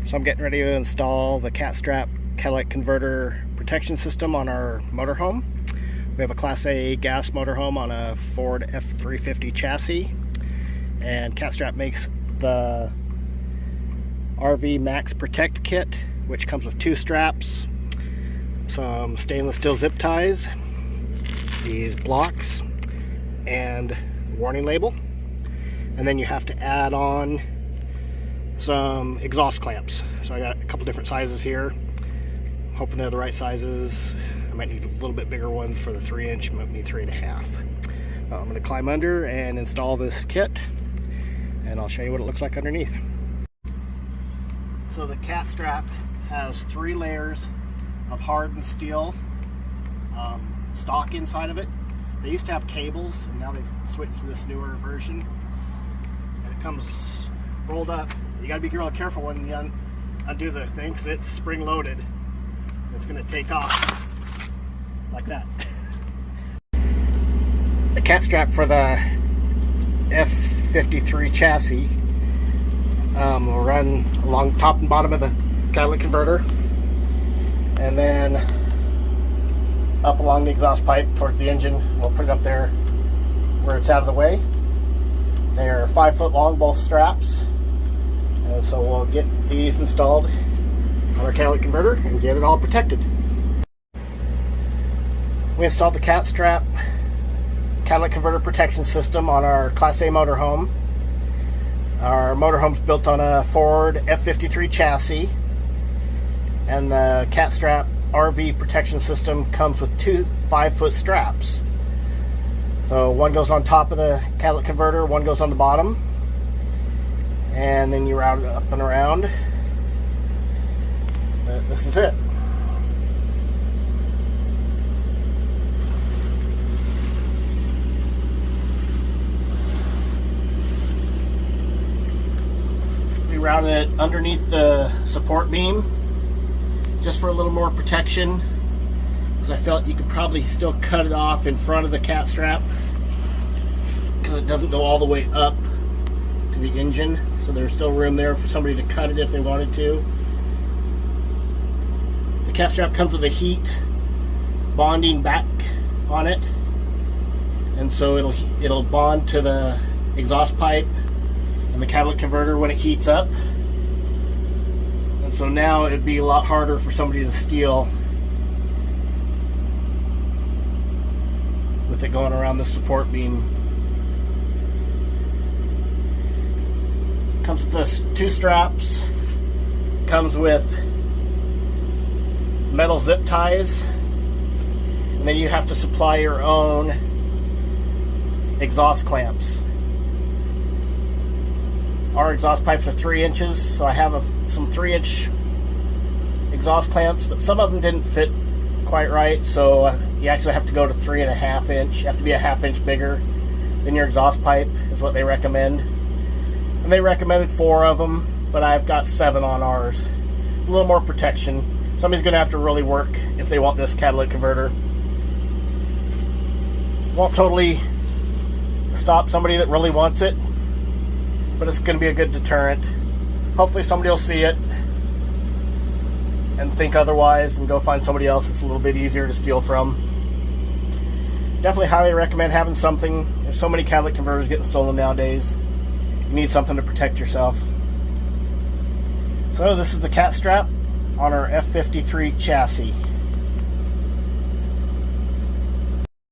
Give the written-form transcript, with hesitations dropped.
So I'm getting ready to install the CatStrap catalytic converter protection system on our motorhome. We have a Class A gas motorhome on a Ford F53 chassis, and CatStrap makes the RV Max Protect kit, which comes with 2 straps, some stainless steel zip ties, these blocks, and warning label. And then you have to add on some exhaust clamps. So I got a couple different sizes here. I'm hoping they're the right sizes. I might need a little bit bigger one for the 3-inch, might need 3.5. I'm going to climb under and install this kit, and I'll show you what it looks like underneath. So the CatStrap has 3 layers of hardened steel stock inside of it. They used to have cables, and now they've switched to this newer version. And it comes rolled up. You gotta be real careful when you undo the thing, because it's spring loaded. It's gonna take off like that. The CatStrap for the F53 chassis will run along top and bottom of the catalytic converter, and then up along the exhaust pipe towards the engine. We'll put it up there where it's out of the way. They are 5 foot long, both straps. And so we'll get these installed on our catalytic converter and get it all protected. We installed the CatStrap catalytic converter protection system on our Class A motorhome. Our motorhome's built on a Ford F53 chassis, and the CatStrap RV protection system comes with 2 5-foot straps. So one goes on top of the catalytic converter, one goes on the bottom. And then you route it up and around. This is it. We routed it underneath the support beam just for a little more protection, because I felt you could probably still cut it off in front of the CatStrap, because it doesn't go all the way up to the engine. So there's still room there for somebody to cut it if they wanted to. The CatStrap comes with a heat bonding back on it, and so it'll bond to the exhaust pipe and the catalytic converter when it heats up. And so now it'd be a lot harder for somebody to steal with it going around the support beam. Comes with this 2 straps, comes with metal zip ties, and then you have to supply your own exhaust clamps. Our exhaust pipes are 3 inches, so I have some 3-inch exhaust clamps, but some of them didn't fit quite right, so you actually have to go to 3.5 inch. You have to be a 1/2 inch bigger than your exhaust pipe, is what they recommend. And they recommended 4 of them, but I've got 7 on ours. A little more protection. Somebody's going to have to really work if they want this catalytic converter. Won't totally stop somebody that really wants it, but it's going to be a good deterrent. Hopefully somebody will see it and think otherwise and go find somebody else that's a little bit easier to steal from. Definitely highly recommend having something. There's so many catalytic converters getting stolen nowadays. You need something to protect yourself. So this is the CatStrap on our F53 chassis.